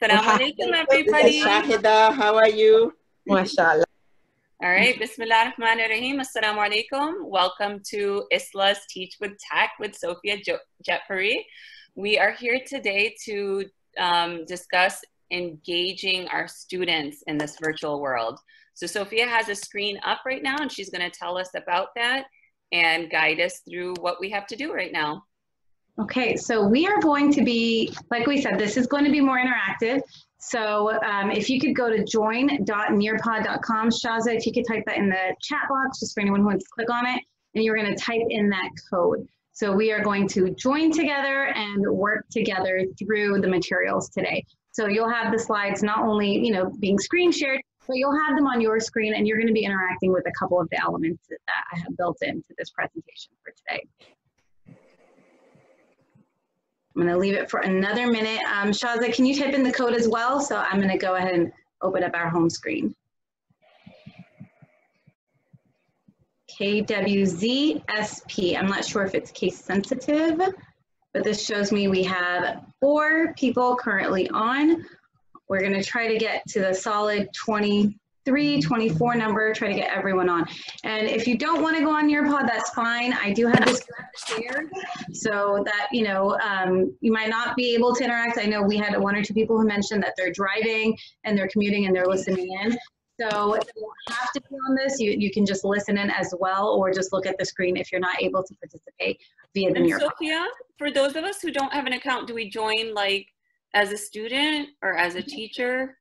Assalamu alaikum, everybody. Shahida, how are you? MashaAllah. All right, Bismillah ar-Rahman ar-Rahim. Assalamu alaikum. Welcome to Isla's Teach with Tech with Sophia Jetpuri. We are here today to discuss engaging our students in this virtual world. So Sophia has a screen up right now, and she's going to tell us about that and guide us through what we have to do right now. Okay, so we are going to be, like we said, this is going to be more interactive. So if you could go to join.nearpod.com, Shaza, if you could type that in the chat box, just for anyone who wants to click on it, and you're going to type in that code. So we are going to join together and work together through the materials today. So you'll have the slides not only, being screen shared, but you'll have them on your screen, and you're going to be interacting with a couple of the elements that I have built into this presentation for today. I'm going to leave it for another minute. Shaza, can you type in the code as well? So I'm going to go ahead and open up our home screen. KWZSP. I'm not sure if it's case sensitive, but this shows me we have 4 people currently on. We're going to try to get to the solid 23, 24 number, try to get everyone on. And if you don't want to go on Nearpod, that's fine. I do have this shared so that, you might not be able to interact. I know we had 1 or 2 people who mentioned that they're driving and they're commuting and they're listening in. So you don't have to be on this. You can just listen in as well, or just look at the screen if you're not able to participate via the Nearpod. Sophia, for those of us who don't have an account, do we join like as a student or as a teacher?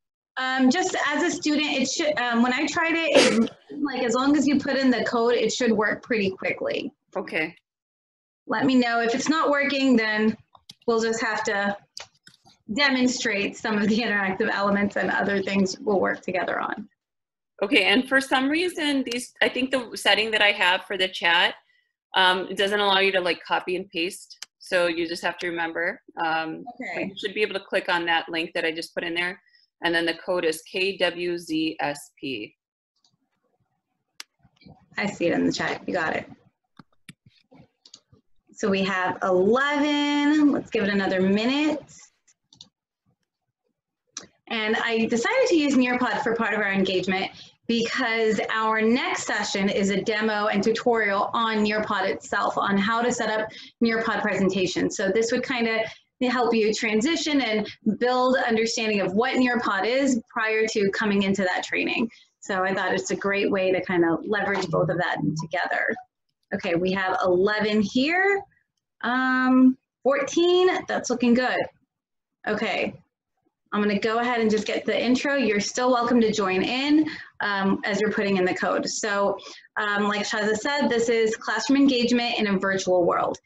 Just as a student, it should, when I tried it, like as long as you put in the code, it should work pretty quickly. Okay. Let me know if it's not working, then we'll just have to demonstrate some of the interactive elements and other things we'll work together on. Okay, and for some reason, I think the setting that I have for the chat, it doesn't allow you to like copy and paste. So you just have to remember. Okay. You should be able to click on that link that I just put in there. And then the code is KWZSP. I see it in the chat. You got it. So we have 11. Let's give it another minute. And I decided to use Nearpod for part of our engagement because our next session is a demo and tutorial on Nearpod itself, on how to set up Nearpod presentations. So this would kind of help you transition and build understanding of what Nearpod is prior to coming into that training. So I thought it's a great way to kind of leverage both of that together. Okay, we have 11 here. 14, that's looking good. Okay, I'm gonna go ahead and just get the intro. You're still welcome to join in as you're putting in the code. So like Shaza said, this is classroom engagement in a virtual world.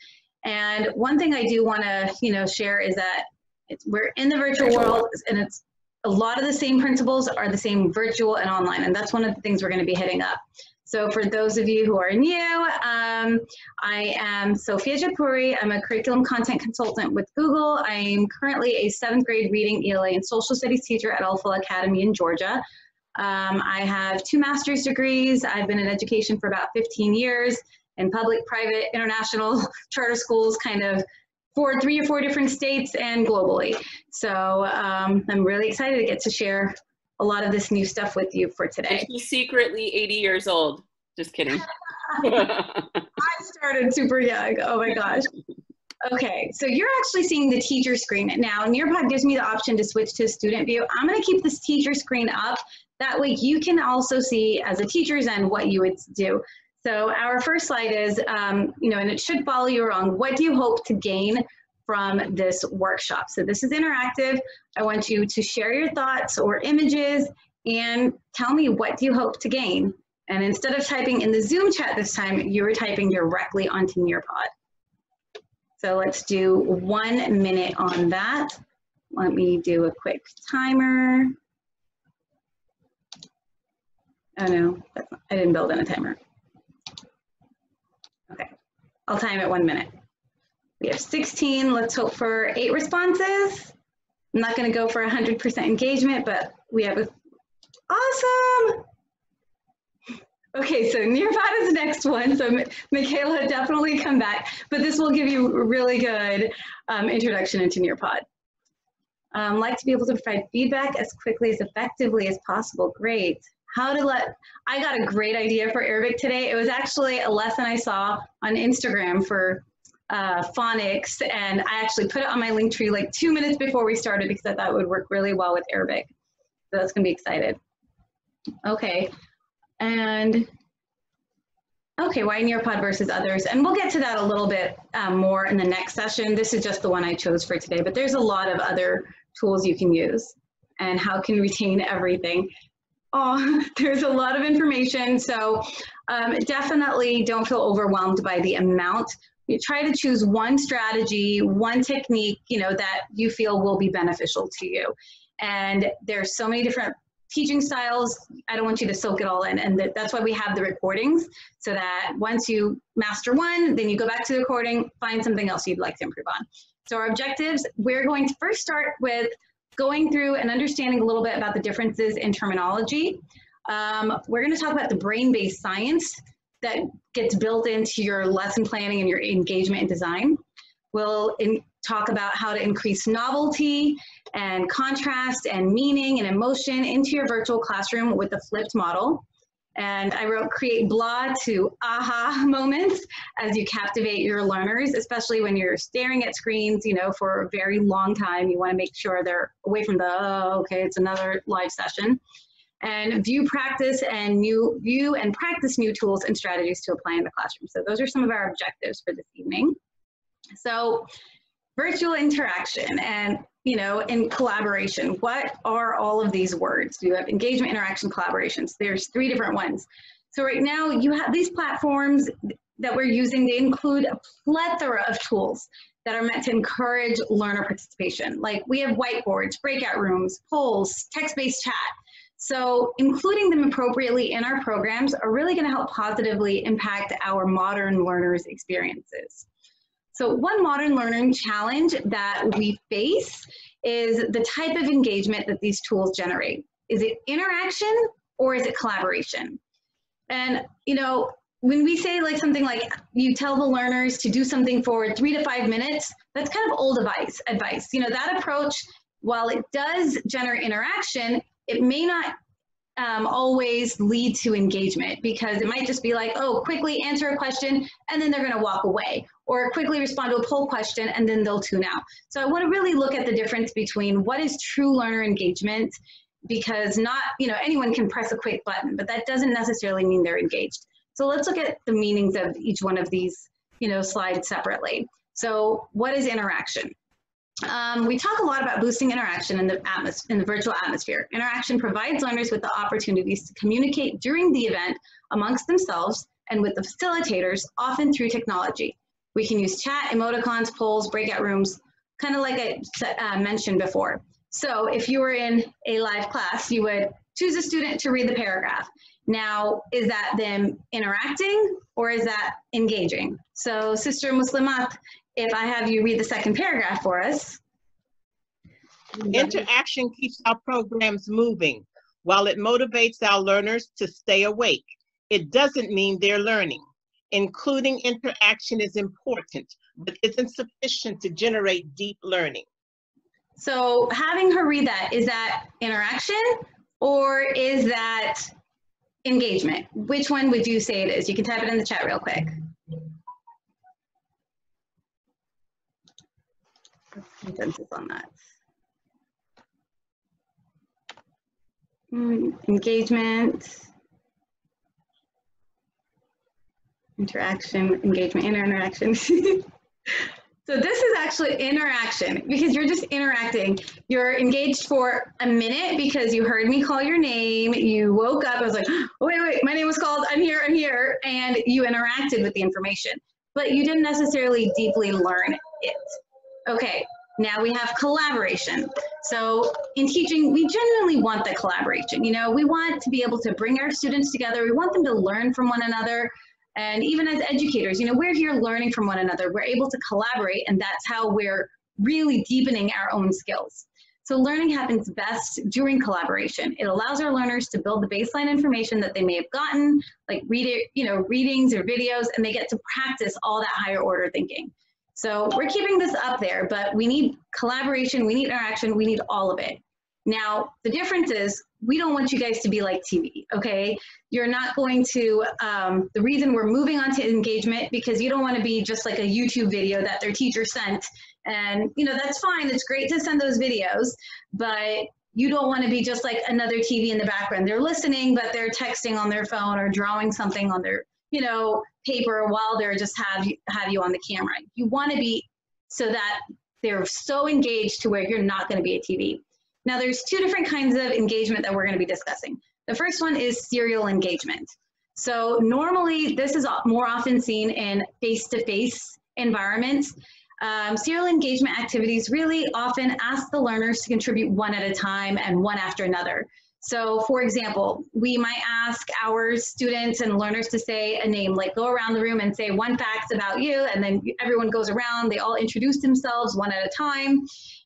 And one thing I do wanna share is that we're in the virtual world, and it's a lot of the same principles are the same virtual and online. And that's one of the things we're gonna be hitting up. So for those of you who are new, I am Sophia Jetpuri. I'm a curriculum content consultant with Google. I'm currently a 7th grade reading, ELA, and social studies teacher at Alpha Academy in Georgia. I have 2 master's degrees. I've been in education for about 15 years in public, private, international, charter schools, kind of 3 or 4 different states and globally. So I'm really excited to get to share a lot of this new stuff with you for today. And she's secretly 80 years old. Just kidding. I started super young. Oh my gosh. Okay, so you're actually seeing the teacher screen. Now, Nearpod gives me the option to switch to student view. I'm going to keep this teacher screen up. That way you can also see as a teacher's end what you would do. So our first slide is, and it should follow you along. What do you hope to gain from this workshop? So this is interactive. I want you to share your thoughts or images and tell me, what do you hope to gain? And instead of typing in the Zoom chat this time, you were typing directly onto Nearpod. So let's do 1 minute on that. Let me do a quick timer. Oh no, I didn't build in a timer. Okay, I'll time it 1 minute. We have 16, let's hope for 8 responses. I'm not gonna go for 100% engagement, but we have awesome. Okay, so Nearpod is the next one. So Michaela, definitely come back, but this will give you a really good introduction into Nearpod. Like to be able to provide feedback as quickly as effectively as possible. Great. I got a great idea for Arabic today. It was actually a lesson I saw on Instagram for phonics, and I actually put it on my link tree like 2 minutes before we started because I thought it would work really well with Arabic. So that's gonna be excited. Okay, and okay, why Nearpod versus others? And we'll get to that a little bit more in the next session. This is just the one I chose for today, but there's a lot of other tools you can use and how can retain everything. Oh, there's a lot of information, so definitely don't feel overwhelmed by the amount. You try to choose one strategy, one technique, you know, that you feel will be beneficial to you. And there's so many different teaching styles. I don't want you to soak it all in, and that's why we have the recordings, so that once you master one, then you go back to the recording, find something else you'd like to improve on. So our objectives, we're going to first start with going through and understanding a little bit about the differences in terminology. We're going to talk about the brain-based science that gets built into your lesson planning and your engagement and design. We'll talk about how to increase novelty and contrast and meaning and emotion into your virtual classroom with the flipped model. And I wrote create blah to aha moments as you captivate your learners, especially when you're staring at screens, you know, for a very long time. You want to make sure they're away from the, oh, okay, it's another live session. And view and practice new tools and strategies to apply in the classroom. So those are some of our objectives for this evening. So virtual interaction and, you know, in collaboration, what are all of these words? You have engagement, interaction, collaborations. There's 3 different ones. So right now you have these platforms that we're using. They include a plethora of tools that are meant to encourage learner participation. Like we have whiteboards, breakout rooms, polls, text-based chat. So including them appropriately in our programs are really going to help positively impact our modern learners' experiences. So one modern learning challenge that we face is the type of engagement that these tools generate. Is it interaction or is it collaboration? And, you know, when we say like something like you tell the learners to do something for 3 to 5 minutes, that's kind of old advice. You know, that approach, while it does generate interaction, it may not always lead to engagement, because it might just be like, oh, quickly answer a question and then they're going to walk away, or quickly respond to a poll question and then they'll tune out. So I want to really look at the difference between what is true learner engagement, because not, you know, anyone can press a quick button, but that doesn't necessarily mean they're engaged. So let's look at the meanings of each one of these, you know, slides separately. So what is interaction? We talk a lot about boosting interaction in the virtual atmosphere. Interaction provides learners with the opportunities to communicate during the event amongst themselves and with the facilitators, often through technology. We can use chat, emoticons, polls, breakout rooms, kind of like I mentioned before. So if you were in a live class, you would choose a student to read the paragraph. Now, is that them interacting or is that engaging? So Sister Muslimat, if I have you read the second paragraph for us. Interaction keeps our programs moving. While it motivates our learners to stay awake, it doesn't mean they're learning. Including interaction is important, but isn't sufficient to generate deep learning. So having her read that, is that interaction or is that engagement? Which one would you say it is? You can type it in the chat real quick. Consensus on that. Engagement, interaction, engagement, interaction. So this is actually interaction, because you're just interacting. You're engaged for a minute because you heard me call your name, you woke up, I was like, oh, wait, my name was called, I'm here, and you interacted with the information, but you didn't necessarily deeply learn it. Okay, now we have collaboration. So in teaching, we genuinely want the collaboration. You know, we want to be able to bring our students together. We want them to learn from one another. And even as educators, you know, we're here learning from one another. We're able to collaborate, and that's how we're really deepening our own skills. So learning happens best during collaboration. It allows our learners to build the baseline information that they may have gotten, like readings or videos, and they get to practice all that higher order thinking. So we're keeping this up there, but we need collaboration, we need interaction, we need all of it. Now, the difference is we don't want you guys to be like TV, okay? You're not going to, the reason we're moving on to engagement, because you don't want to be just like a YouTube video that their teacher sent. And, you know, that's fine. It's great to send those videos, but you don't want to be just like another TV in the background. They're listening, but they're texting on their phone or drawing something on their, you know, paper while they're just have you on the camera. You want to be so that they're so engaged to where you're not going to be a TV. Now, there's two different kinds of engagement that we're going to be discussing. The first one is serial engagement. So normally, this is more often seen in face-to-face environments. Serial engagement activities really often ask the learners to contribute one at a time and one after another. So for example, we might ask our students and learners to say a name, like go around the room and say one fact about you, and then everyone goes around, they all introduce themselves one at a time,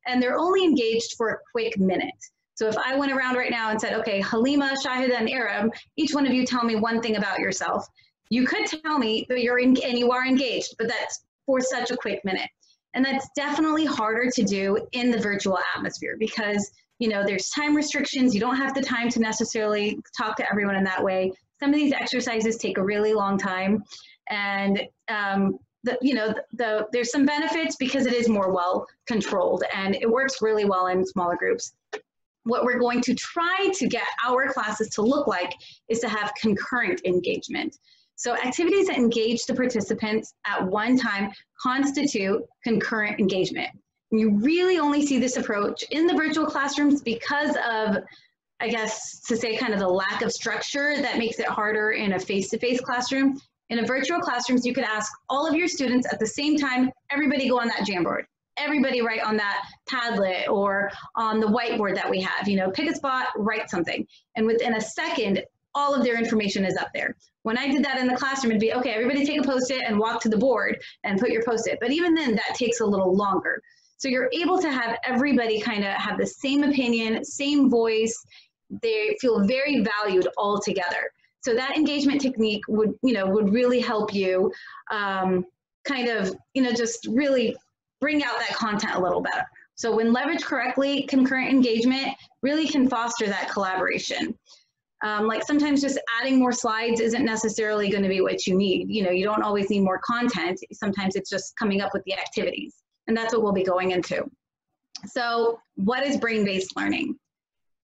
and they're only engaged for a quick minute. So if I went around right now and said, okay, Halima, Shahida, and Arab, each one of you tell me one thing about yourself. You could tell me that you are engaged, but that's for such a quick minute. And that's definitely harder to do in the virtual atmosphere because, you know, there's time restrictions. You don't have the time to necessarily talk to everyone in that way. Some of these exercises take a really long time, and there's some benefits because it is more well controlled and it works really well in smaller groups. What we're going to try to get our classes to look like is to have concurrent engagement. So activities that engage the participants at one time constitute concurrent engagement. And you really only see this approach in the virtual classrooms because of, I guess, to say kind of the lack of structure that makes it harder in a face-to-face classroom. In a virtual classrooms, you could ask all of your students at the same time, everybody go on that Jamboard. Everybody write on that Padlet or on the whiteboard that we have, you know, pick a spot, write something. And within a second, all of their information is up there. When I did that in the classroom, it'd be, okay, everybody take a Post-it and walk to the board and put your Post-it. But even then, that takes a little longer. So you're able to have everybody kind of have the same opinion, same voice. They feel very valued all together. So that engagement technique would really help you just really bring out that content a little better. So when leveraged correctly, concurrent engagement really can foster that collaboration. Like sometimes just adding more slides isn't necessarily going to be what you need. You know, you don't always need more content. Sometimes it's just coming up with the activities. And that's what we'll be going into. So what is brain-based learning?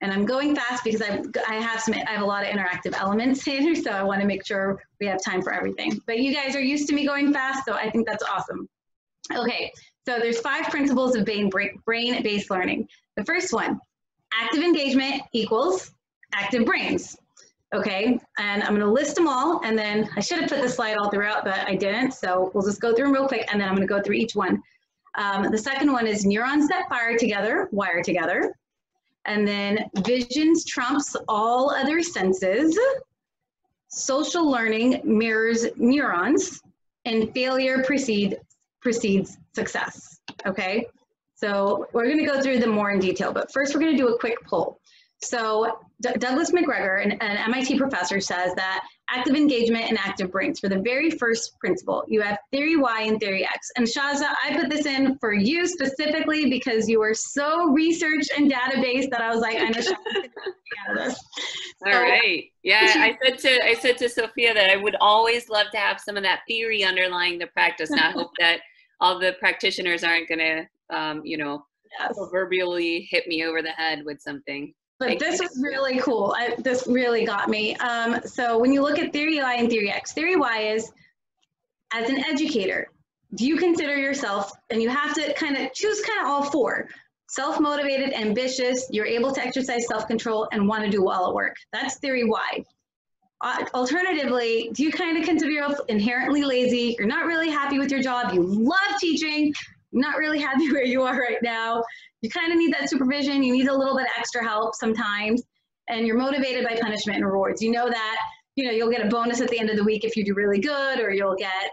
And I'm going fast because I have a lot of interactive elements here, so I want to make sure we have time for everything. But you guys are used to me going fast, so I think that's awesome. Okay, so there's 5 principles of brain-based learning. The first one, active engagement equals active brains. Okay, and I'm going to list them all, and then I should have put the slide all throughout, but I didn't, so we'll just go through them real quick, and then I'm going to go through each one. The second one is neurons that fire together, wire together. And then visions trumps all other senses. Social learning mirrors neurons, and failure precedes success. Okay, so we're going to go through them more in detail, but first we're going to do a quick poll. So Douglas McGregor, an MIT professor, says that active engagement and active brains, for the very first principle, you have theory Y and theory X. And Shaza, I put this in for you specifically because you are so research and database that I was like, I know Shaza's going to get out of this. All right. Yeah, I said to Sophia that I would always love to have some of that theory underlying the practice. And I hope that all the practitioners aren't going to, proverbially hit me over the head with something. But this was really cool. This really got me. So when you look at theory Y and theory X, theory Y is, as an educator, do you consider yourself, and you have to choose all 4, self-motivated, ambitious, you're able to exercise self-control and want to do well at work. That's theory Y. Alternatively, do you consider yourself inherently lazy, you're not really happy with your job, you love teaching, not really happy where you are right now, you need that supervision, you need a little bit of extra help sometimes, and you're motivated by punishment and rewards. You know that, you'll get a bonus at the end of the week if you do really good, or you'll get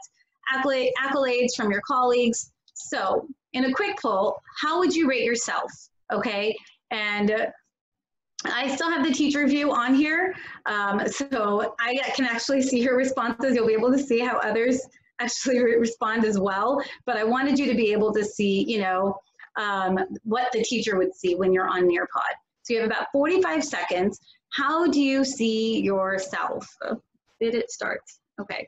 accolades from your colleagues. So in a quick poll, how would you rate yourself? Okay, and I still have the teacher view on here, so I can actually see your responses. You'll be able to see how others actually respond as well, but I wanted you to be able to see, you know, what the teacher would see when you're on Nearpod. So you have about 45 seconds. How do you see yourself? Did it start? Okay.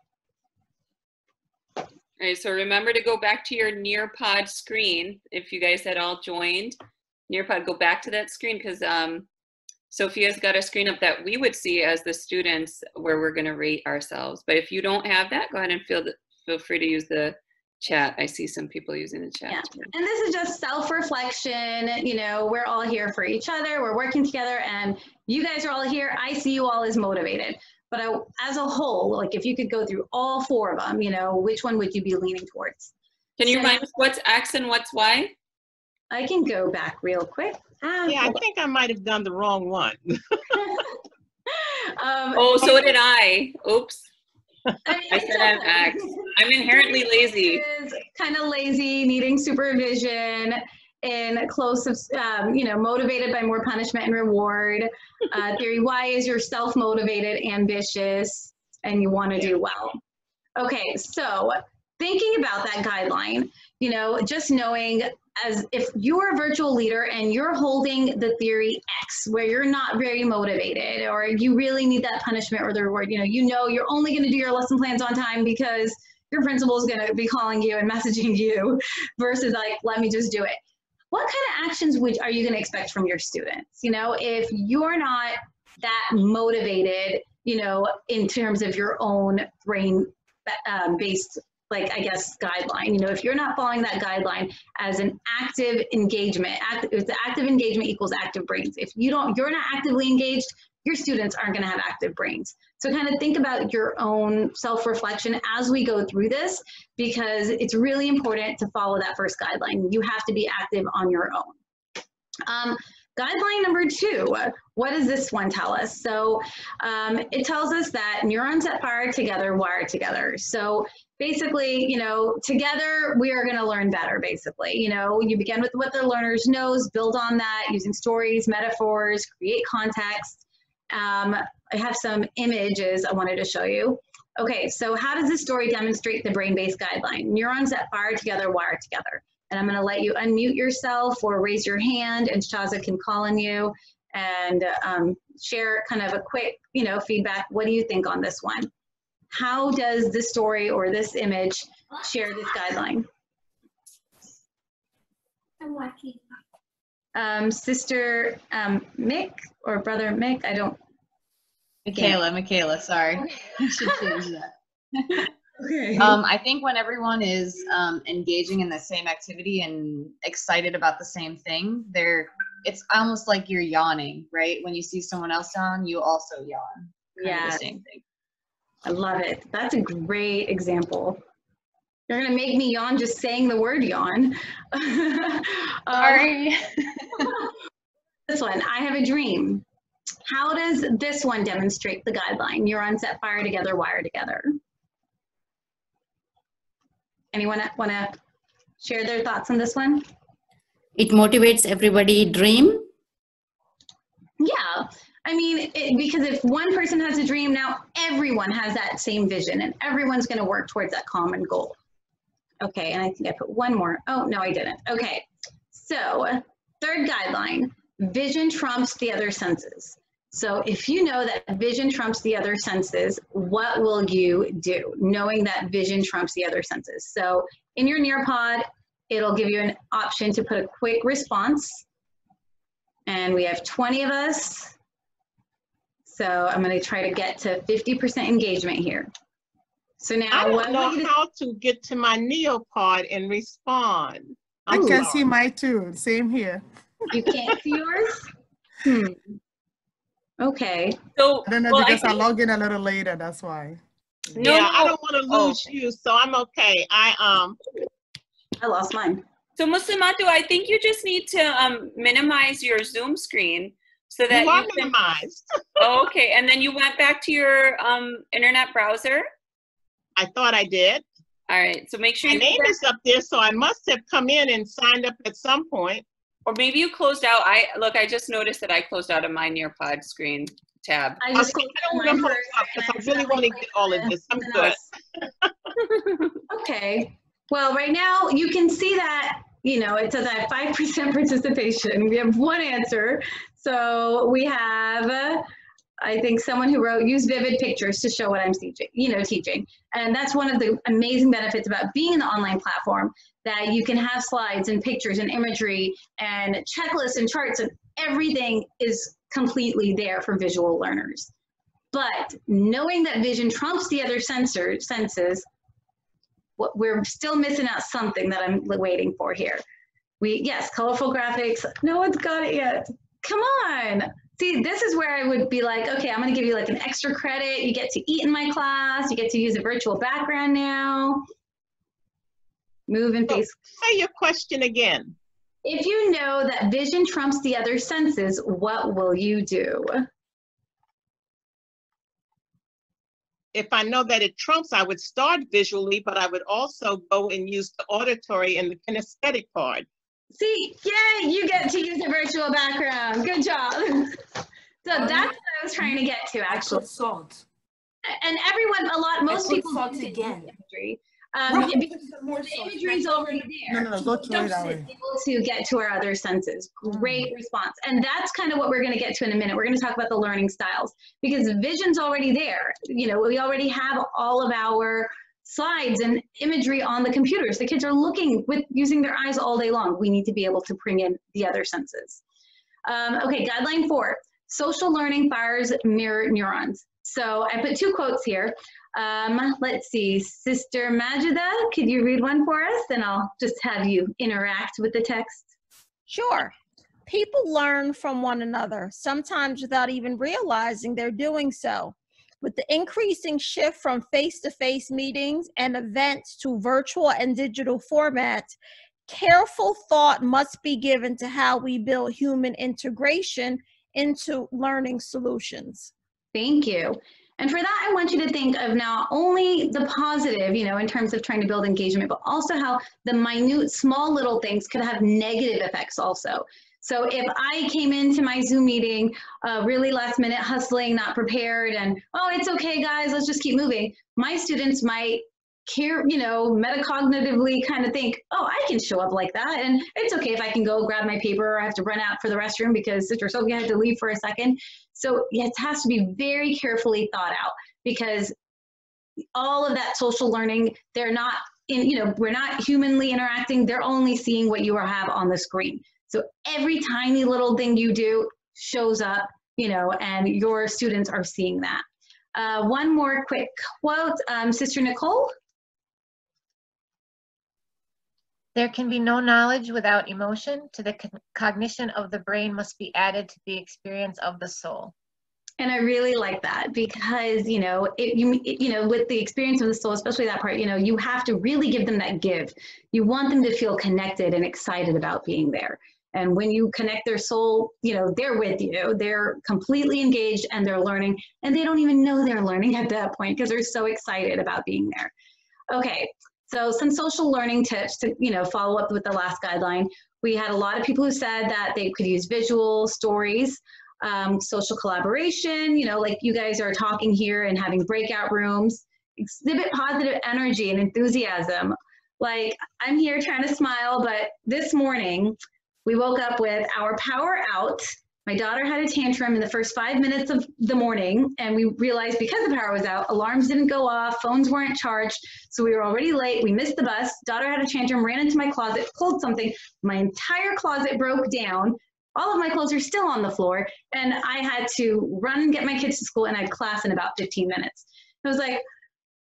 All right, so remember to go back to your Nearpod screen. If you guys had all joined Nearpod, go back to that screen, because Sophia's got a screen up that we would see as the students where we're going to rate ourselves. But if you don't have that, go ahead and feel free to use the chat. I see some people using the chat. Yeah. And this is just self-reflection. You know, we're all here for each other. We're working together, and you guys are all here. I see you all as motivated. But as a whole, like if you could go through all 4 of them, you know, which one would you be leaning towards? Can you remind us what's X and what's Y? I can go back real quick. Yeah, I think I might have done the wrong one. Oh, so did I. Oops. I said I'm X. I'm inherently lazy. Kind of lazy, needing supervision, and close, you know, motivated by more punishment and reward. Theory Y is you're self-motivated, ambitious, and you want to do well. Okay, so thinking about that guideline, you know, just knowing as if you're a virtual leader and you're holding the theory X where you're not very motivated, or you really need that punishment or the reward, you know you're only going to do your lesson plans on time because your principal is going to be calling you and messaging you, versus like, let me just do it. What kind of actions are you going to expect from your students? You know, if you're not that motivated, you know, in terms of your own brain based, like, I guess, guideline, you know, if you're not following that guideline as an active engagement, active engagement equals active brains. If you're not actively engaged, your students aren't going to have active brains. So kind of think about your own self-reflection as we go through this, because it's really important to follow that first guideline. You have to be active on your own. Guideline number 2, what does this one tell us? So it tells us that neurons that fire together wire together. So basically, you know, together we are going to learn better, basically. You know, you begin with what the learners knows, build on that using stories, metaphors, create context. I have some images I wanted to show you. Okay, so how does this story demonstrate the brain-based guideline? Neurons that fire together wire together. And I'm going to let you unmute yourself or raise your hand, and Shaza can call on you and share kind of a quick, you know, feedback. What do you think on this one? How does this story or this image share this guideline? I'm watching. Sister Mick or brother Mick, I don't. Michaela, sorry. I should change that. Okay. I think when everyone is engaging in the same activity and excited about the same thing, it's almost like you're yawning, right? When you see someone else yawn, you also yawn. Yeah. The same thing. I love it. That's a great example. You're going to make me yawn just saying the word yawn. Sorry. This one, I have a dream. How does this one demonstrate the guideline? Neurons that fire together, wire together. Anyone want to share their thoughts on this one? It motivates everybody dream. Yeah. I mean, because if one person has a dream, now everyone has that same vision and everyone's going to work towards that common goal. Okay, and I think I put one more. Oh, no, I didn't. Okay, so third guideline, vision trumps the other senses. So if you know that vision trumps the other senses, what will you do, knowing that vision trumps the other senses? So in your Nearpod, it'll give you an option to put a quick response. And we have 20 of us. So I'm going to try to get to 50% engagement here. So now I don't know how to get to my Nearpod and respond. I can see mine too. Same here. You can't see yours? Okay. So I don't know, because I log in a little later. That's why. No, yeah, I don't want to lose you, so I'm okay. I lost mine. So Muslimatu, I think you just need to minimize your Zoom screen so that you are can minimized. Oh, okay, and then you went back to your internet browser. I thought I did. All right, so make sure my name is up there, so I must have come in and signed up at some point. Or maybe you closed out. I just noticed that I closed out of my Nearpod screen tab. I don't want to hold up because I really want to get all of this. I'm good. Okay. Well, right now you can see that, you know, it says I have 5% participation. We have one answer. So we have, I think someone who wrote, use vivid pictures to show what I'm teaching, And that's one of the amazing benefits about being an online platform, that you can have slides and pictures and imagery and checklists and charts, and everything is completely there for visual learners. But knowing that vision trumps the other senses, we're still missing out something that I'm waiting for here. Yes, colorful graphics. No one's got it yet. Come on. See, this is where I would be like, okay, I'm going to give you like an extra credit. You get to eat in my class. You get to use a virtual background now. Move and face. Say your question again. If you know that vision trumps the other senses, what will you do? If I know that it trumps, I would start visually, but I would also go and use the auditory and the kinesthetic part. See, yay, you get to use a virtual background. Good job. So that's what I was trying to get to, actually. Salt. And everyone, most people salt again. Imagery. Because the imagery is already there. No, go through it that way. Able to get to our other senses. Great response. And that's kind of what we're going to get to in a minute. We're going to talk about the learning styles, because vision's already there. You know, we already have all of our slides and imagery on the computers. The kids are looking using their eyes all day long. We need to be able to bring in the other senses. Okay, guideline 4, social learning fires mirror neurons. So I put 2 quotes here. Let's see, Sister Majida, could you read one for us? And I'll just have you interact with the text. Sure. People learn from one another, sometimes without even realizing they're doing so. With the increasing shift from face-to-face meetings and events to virtual and digital formats, careful thought must be given to how we build human integration into learning solutions. Thank you. And for that, I want you to think of not only the positive, you know, in terms of trying to build engagement, but also how the minute, small little things could have negative effects also. So if I came into my Zoom meeting really last minute, hustling, not prepared, and, oh, it's okay, guys, let's just keep moving, my students might care, you know, metacognitively kind of think, oh, I can show up like that, and it's okay if I can go grab my paper, or I have to run out for the restroom because Sister Sophia had to leave for a second. So it has to be very carefully thought out, because all of that social learning, they're not in, you know, we're not humanly interacting, they're only seeing what you have on the screen. So every tiny little thing you do shows up, you know, and your students are seeing that. One more quick quote, Sister Nicole. There can be no knowledge without emotion. To the cognition of the brain must be added to the experience of the soul. And I really like that, because, you know, you know, with the experience of the soul, especially that part, you know, you have to really give them that give. You want them to feel connected and excited about being there. And when you connect their soul, you know, they're with you, they're completely engaged and they're learning, and they don't even know they're learning at that point because they're so excited about being there. Okay, so some social learning tips to, you know, follow up with the last guideline. We had a lot of people who said that they could use visual stories, social collaboration, you know, like you guys are talking here and having breakout rooms, exhibit positive energy and enthusiasm. Like, I'm here trying to smile, but this morning, we woke up with our power out. My daughter had a tantrum in the first 5 minutes of the morning, and we realized because the power was out, alarms didn't go off, phones weren't charged, so we were already late. We missed the bus. Daughter had a tantrum, ran into my closet, pulled something. My entire closet broke down. All of my clothes are still on the floor, and I had to run and get my kids to school, and I had class in about 15 minutes. I was like,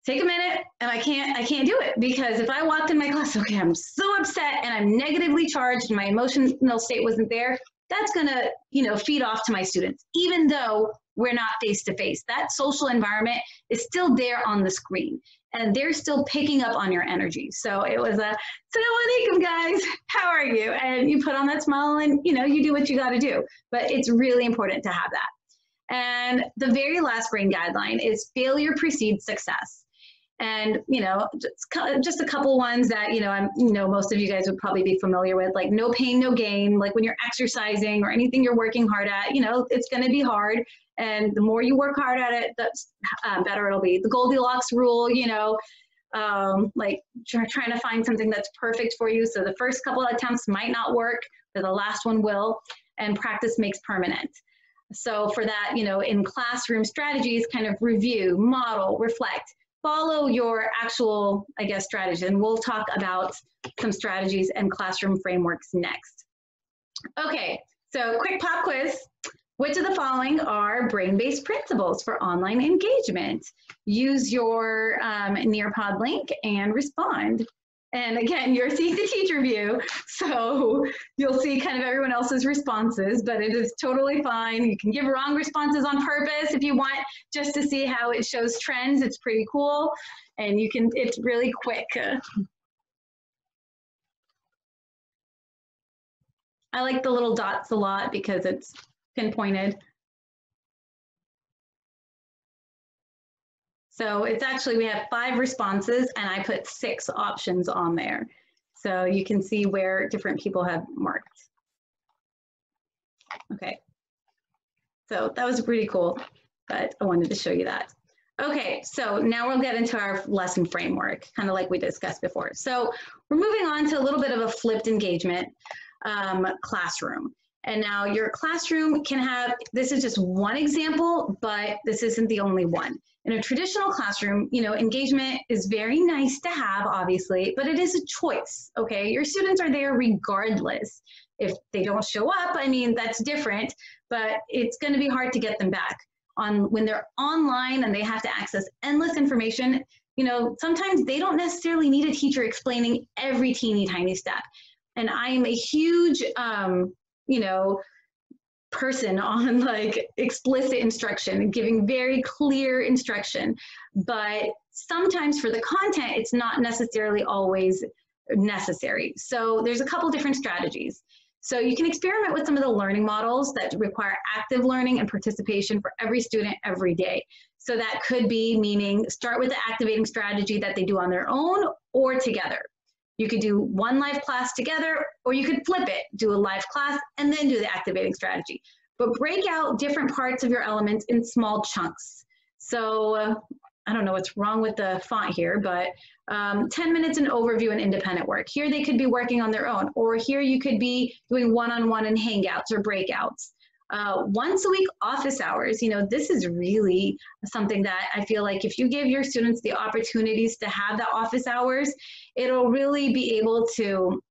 take a minute, and I can't do it, because if I walked in my class, okay, I'm so upset and I'm negatively charged and my emotional state wasn't there, that's gonna, you know, feed off to my students, even though we're not face to face. That social environment is still there on the screen, and they're still picking up on your energy. So it was a, "Assalamu alaikum, guys, how are you?" And you put on that smile and, you know, you do what you gotta do, but it's really important to have that. And the very last brain guideline is failure precedes success. And, you know, just a couple ones that, you know, most of you guys would probably be familiar with, like no pain, no gain. Like when you're exercising or anything you're working hard at, you know, it's going to be hard. And the more you work hard at it, that's better it'll be. The Goldilocks rule, you know, like trying to find something that's perfect for you. So the first couple of attempts might not work, but the last one will. And practice makes permanent. So for that, you know, in classroom strategies, kind of review, model, reflect. Follow your actual, I guess, strategy. And we'll talk about some strategies and classroom frameworks next. Okay, so quick pop quiz. Which of the following are brain-based principles for online engagement? Use your Nearpod link and respond. And again, you're seeing the teacher view, so you'll see kind of everyone else's responses, but it is totally fine. You can give wrong responses on purpose if you want, just to see how it shows trends. It's pretty cool, and you can, it's really quick. I like the little dots a lot because it's pinpointed. So it's actually, we have 5 responses and I put 6 options on there. So you can see where different people have marked. Okay, so that was pretty cool, but I wanted to show you that. Okay, so now we'll get into our lesson framework, kind of like we discussed before. So we're moving on to a little bit of a flipped engagement classroom. And now your classroom can have, this is just one example, but this isn't the only one. In a traditional classroom, you know, engagement is very nice to have, obviously, but it is a choice, okay? Your students are there regardless. If they don't show up, I mean, that's different, but it's gonna be hard to get them back. When they're online and they have to access endless information, you know, sometimes they don't necessarily need a teacher explaining every teeny tiny step. And I am a huge, you know, person on like explicit instruction and giving very clear instruction, but sometimes for the content, it's not necessarily always necessary. So there's a couple different strategies. So you can experiment with some of the learning models that require active learning and participation for every student every day. So that could be meaning start with the activating strategy that they do on their own or together. You could do one live class together, or you could flip it, do a live class and then do the activating strategy. But break out different parts of your elements in small chunks. So I don't know what's wrong with the font here, but 10 minutes in overview and independent work. Here they could be working on their own, or here you could be doing one-on-one and hangouts or breakouts. Once a week office hours, you know, this is really something that I feel like if you give your students the opportunities to have the office hours, it'll really be able to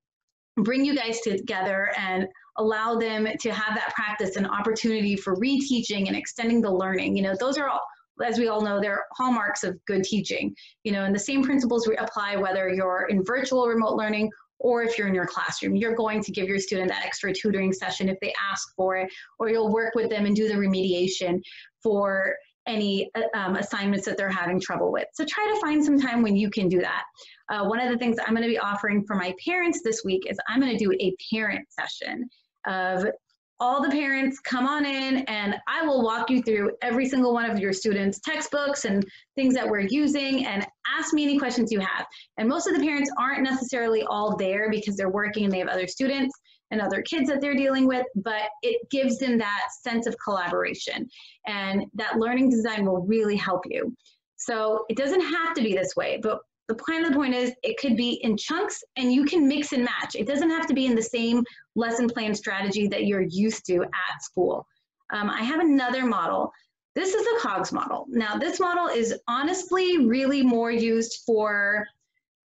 bring you guys together and allow them to have that practice and opportunity for reteaching and extending the learning. You know, those are all, as we all know, they're hallmarks of good teaching, you know, and the same principles apply whether you're in virtual remote learning or if you're in your classroom. You're going to give your student that extra tutoring session if they ask for it, or you'll work with them and do the remediation for any assignments that they're having trouble with. So try to find some time when you can do that. One of the things I'm going to be offering for my parents this week is I'm going to do a parent session of all the parents come on in and I will walk you through every single one of your students' textbooks and things that we're using and ask me any questions you have. And most of the parents aren't necessarily all there because they're working and they have other students and other kids that they're dealing with, but it gives them that sense of collaboration, and that learning design will really help you. So it doesn't have to be this way, but the point is it could be in chunks and you can mix and match. It doesn't have to be in the same lesson plan strategy that you're used to at school. I have another model. This is the COGS model. Now this model is honestly really more used for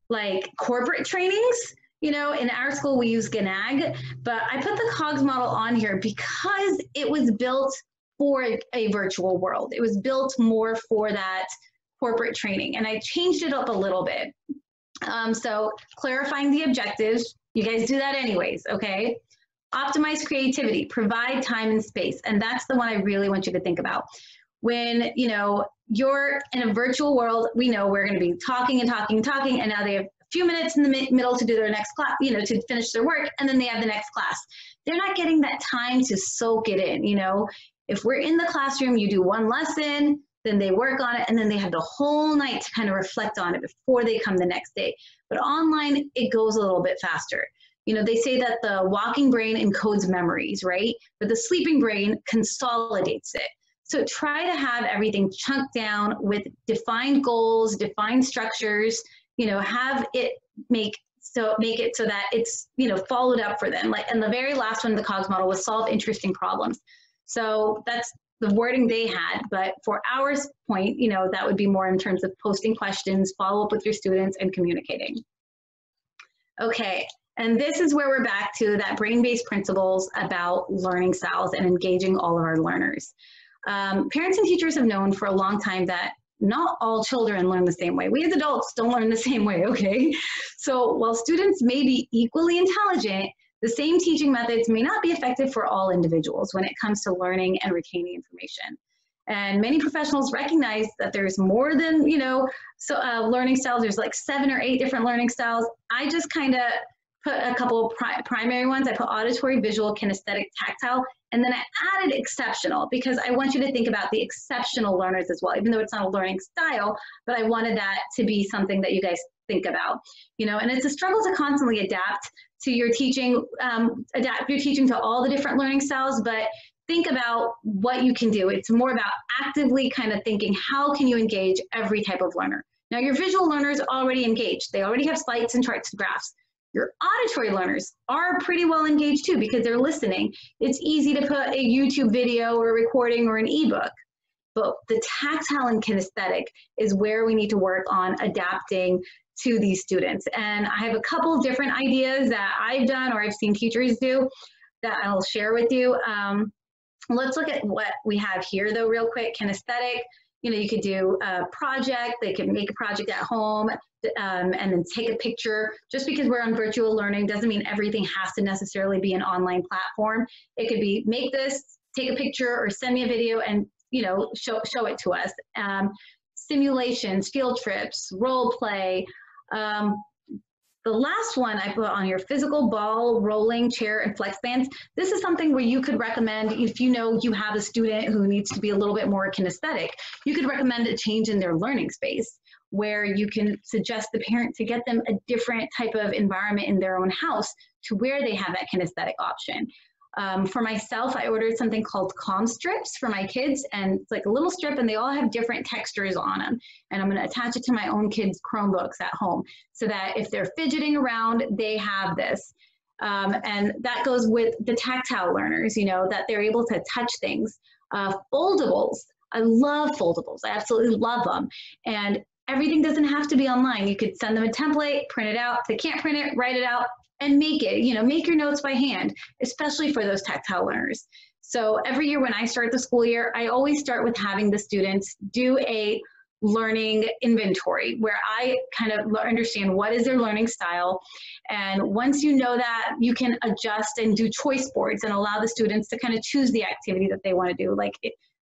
like corporate trainings. You know, in our school we use GNAG, but I put the COGS model on here because it was built for a virtual world. It was built more for that corporate training, and I changed it up a little bit. So clarifying the objectives, you guys do that anyways, okay? Optimize creativity, provide time and space, and that's the one I really want you to think about. When, you know, you're in a virtual world, we know we're gonna be talking and talking and talking, and now they have a few minutes in the middle to do their next class, you know, to finish their work, and then they have the next class. They're not getting that time to soak it in, you know? If we're in the classroom, you do one lesson, then they work on it, and then they have the whole night to kind of reflect on it before they come the next day. But online, it goes a little bit faster. You know, they say that the walking brain encodes memories, right? But the sleeping brain consolidates it. So try to have everything chunked down with defined goals, defined structures, you know, have it make it so that it's, you know, followed up for them. Like, and the very last one, the COGS model, was solve interesting problems. So that's the wording they had, but for our point, you know, that would be more in terms of posting questions, follow up with your students, and communicating. Okay, and this is where we're back to that brain-based principles about learning styles and engaging all of our learners. Parents and teachers have known for a long time that not all children learn the same way. We as adults don't learn the same way, okay? So while students may be equally intelligent, the same teaching methods may not be effective for all individuals when it comes to learning and retaining information. And many professionals recognize that there's more than, you know, learning styles. There's like 7 or 8 different learning styles. I just kind of put a couple of primary ones. I put auditory, visual, kinesthetic, tactile, and then I added exceptional because I want you to think about the exceptional learners as well, even though it's not a learning style, but I wanted that to be something that you guys think about, you know, and it's a struggle to constantly adapt to your teaching, adapt your teaching to all the different learning styles, but think about what you can do. It's more about actively kind of thinking, how can you engage every type of learner? Now your visual learners are already engaged. They already have slides and charts and graphs. Your auditory learners are pretty well engaged too because they're listening. It's easy to put a YouTube video or a recording or an ebook, but the tactile and kinesthetic is where we need to work on adapting to these students. And I have a couple of different ideas that I've done or I've seen teachers do that I'll share with you. Let's look at what we have here though real quick. Kinesthetic, you know, you could do a project, they could make a project at home and then take a picture. Just because we're on virtual learning doesn't mean everything has to necessarily be an online platform. It could be make this, take a picture or send me a video and, you know, show it to us. Simulations, field trips, role play. The last one I put on here, physical ball, rolling, chair, and flex bands. This is something where you could recommend, if you know you have a student who needs to be a little bit more kinesthetic, you could recommend a change in their learning space where you can suggest the parent to get them a different type of environment in their own house to where they have that kinesthetic option. For myself, I ordered something called calm strips for my kids, and it's like a little strip and they all have different textures on them. And I'm gonna attach it to my own kids' Chromebooks at home so that if they're fidgeting around, they have this. And that goes with the tactile learners, you know, that they're able to touch things. Foldables, I love foldables, I absolutely love them. And everything doesn't have to be online. You could send them a template, print it out. If they can't print it, write it out, and make it, you know, make your notes by hand, especially for those tactile learners. So every year when I start the school year, I always start with having the students do a learning inventory where I kind of understand what is their learning style. And once you know that, you can adjust and do choice boards and allow the students to kind of choose the activity that they want to do. Like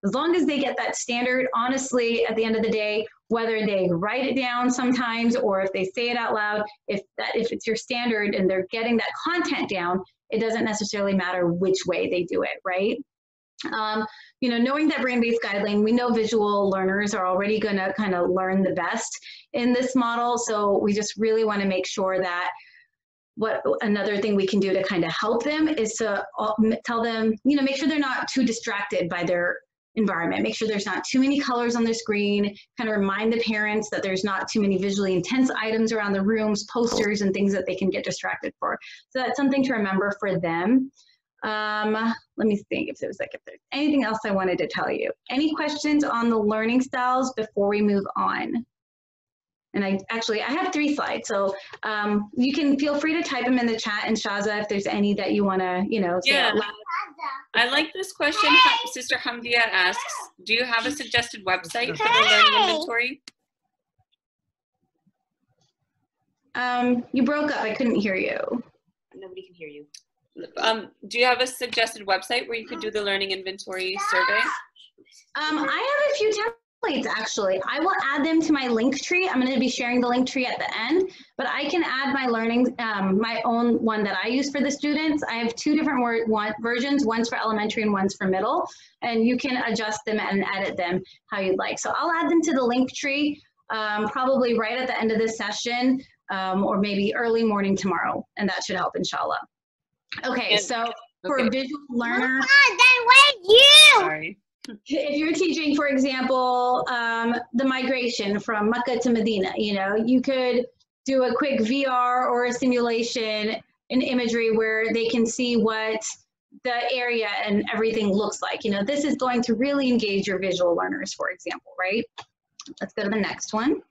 as long as they get that standard, honestly, at the end of the day, whether they write it down sometimes or if they say it out loud, if it's your standard and they're getting that content down, it doesn't necessarily matter which way they do it, right? You know, knowing that brain-based guideline, we know visual learners are already going to kind of learn the best in this model. So we just really want to make sure that another thing we can do to kind of help them is to tell them, you know, make sure they're not too distracted by their environment. Make sure there's not too many colors on their screen, kind of remind the parents that there's not too many visually intense items around the rooms, posters and things that they can get distracted for. So that's something to remember for them. Let me think if there's anything else I wanted to tell you. Any questions on the learning styles before we move on? And I have 3 slides, so you can feel free to type them in the chat. And Shaza, if there's any that you want to, you know, say out loud. I like this question. Sister Hamdia asks, do you have a suggested website for the learning inventory? You broke up. I couldn't hear you. Nobody can hear you. Do you have a suggested website where you could do the learning inventory survey? I have a few Actually, I will add them to my link tree. I'm going to be sharing the link tree at the end, but I can add my learning, my own one that I use for the students. I have two different versions, one's for elementary and one's for middle, and you can adjust them and edit them how you'd like. So I'll add them to the link tree probably right at the end of this session or maybe early morning tomorrow, and that should help, inshallah. Okay, so for a visual learner, Sorry. if you're teaching, for example, the migration from Mecca to Medina, you know, you could do a quick VR or a simulation in imagery where they can see what the area and everything looks like. You know, this is going to really engage your visual learners, for example, right? Let's go to the next one.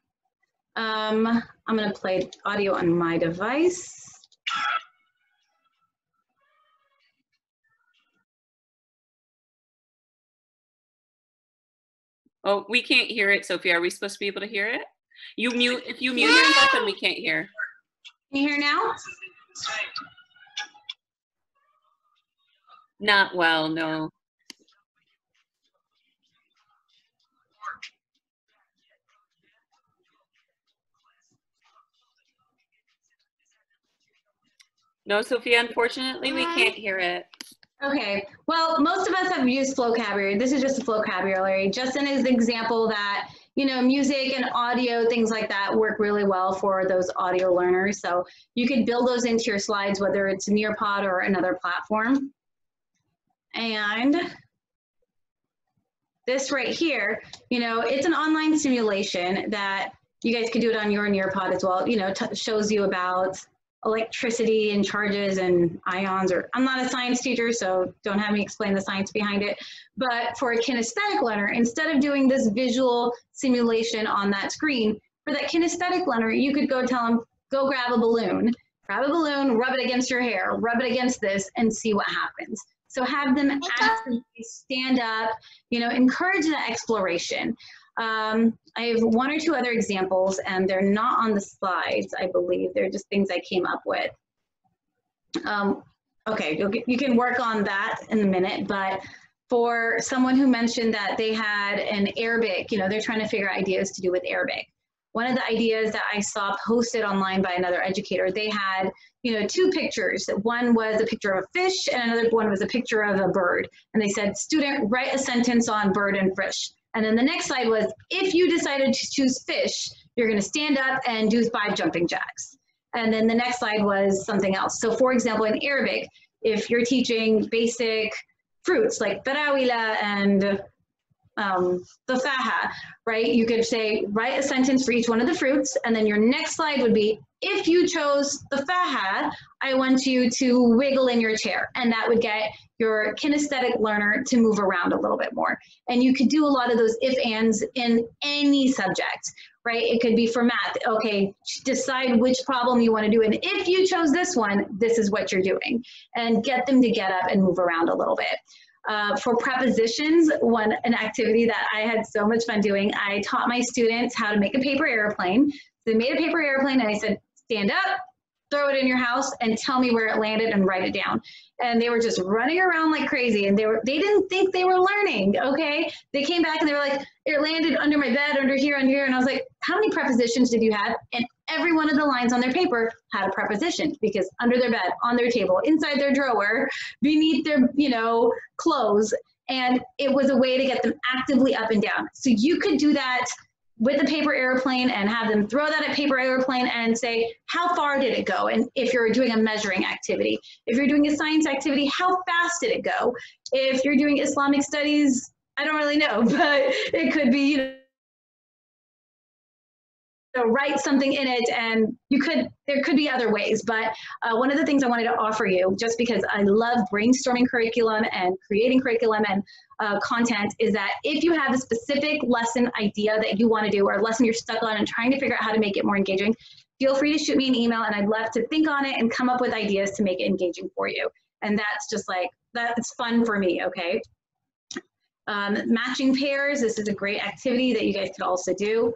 I'm going to play audio on my device. Oh, we can't hear it, Sophia. Are we supposed to be able to hear it? You mute, if you mute yourself, then we can't hear. Can you hear now? Not well, no. No, Sophia, unfortunately, we can't hear it. Okay, well, most of us have used vocabulary. This is just a vocabulary. Justin is the example that, you know, music and audio, things like that work really well for those audio learners. So you could build those into your slides, whether it's Nearpod or another platform. And this right here, you know, it's an online simulation that you guys could do it on your Nearpod as well. You know, shows you about electricity and charges and ions, or I'm not a science teacher, so don't have me explain the science behind it. But for a kinesthetic learner, instead of doing this visual simulation on that screen, for that kinesthetic learner, you could go tell them, go grab a balloon, rub it against your hair, rub it against this, and see what happens. So have them actually stand up, you know, encourage that exploration. I have one or two other examples, and they're not on the slides, I believe. They're just things I came up with. Okay, you can work on that in a minute, but for someone who mentioned that they had an Arabic, you know, they're trying to figure out ideas to do with Arabic. One of the ideas that I saw posted online by another educator, they had, you know, two pictures. One was a picture of a fish, and another one was a picture of a bird. And they said, student, write a sentence on bird and fish. And then the next slide was, if you decided to choose fish, you're going to stand up and do 5 jumping jacks. And then the next slide was something else. So for example, in Arabic, if you're teaching basic fruits like tarawila and tafaha, right? You could say, write a sentence for each one of the fruits. And then your next slide would be, if you chose tafaha, I want you to wiggle in your chair. And that would get your kinesthetic learner to move around a little bit more. And you could do a lot of those if-ands in any subject, right? It could be for math. Okay, decide which problem you want to do. And if you chose this one, this is what you're doing. And get them to get up and move around a little bit. For prepositions, an activity that I had so much fun doing, I taught my students how to make a paper airplane. So they made a paper airplane, and I said, stand up, throw it in your house, and tell me where it landed and write it down. And they were just running around like crazy, and they didn't think they were learning, okay? They came back and they were like, it landed under my bed, under here, and I was like, how many prepositions did you have? And every one of the lines on their paper had a preposition, because under their bed, on their table, inside their drawer, beneath their, you know, clothes. And it was a way to get them actively up and down. So you could do that with a paper airplane and have them throw that at paper airplane and say, how far did it go? And if you're doing a measuring activity, if you're doing a science activity, how fast did it go? If you're doing Islamic studies, I don't really know, but it could be, you know, write something in it, and there could be other ways. But one of the things I wanted to offer you, just because I love brainstorming curriculum and creating curriculum and content, is that if you have a specific lesson idea that you want to do, or a lesson you're stuck on and trying to figure out how to make it more engaging, feel free to shoot me an email, and I'd love to think on it and come up with ideas to make it engaging for you. And that's just like, that's fun for me, okay? Matching pairs, this is a great activity that you guys could also do.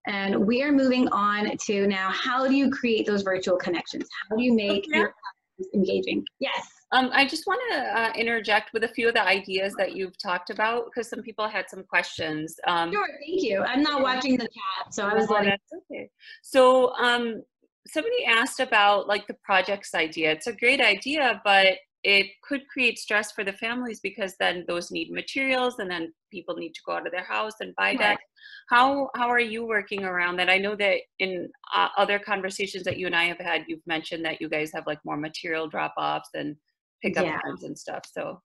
And we are moving on to now, how do you create those virtual connections? How do you make your classes engaging? Yes. I just want to interject with a few of the ideas that you've talked about, because some people had some questions. Sure, thank you. I'm not watching the chat, so I was letting. That's okay. So somebody asked about like the projects idea. It's a great idea, but it could create stress for the families, because then those need materials, and then people need to go out of their house and buy that. How are you working around that? I know that in other conversations that you and I have had, you've mentioned that you guys have like more material drop-offs and pickup times and stuff. So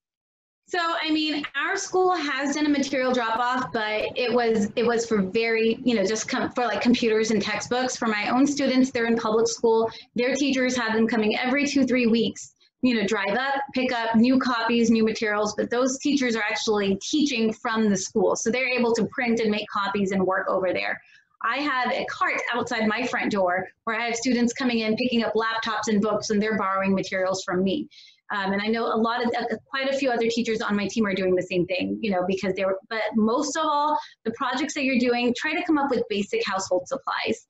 I mean, our school has done a material drop-off, but it was for very, just for like computers and textbooks. For my own students, they're in public school. Their teachers have them coming every 2-3 weeks. Drive up, pick up new copies, new materials, but those teachers are actually teaching from the school. So they're able to print and make copies and work over there. I have a cart outside my front door where I have students coming in, picking up laptops and books, and they're borrowing materials from me. And I know quite a few other teachers on my team are doing the same thing, because but most of all, the projects that you're doing, try to come up with basic household supplies,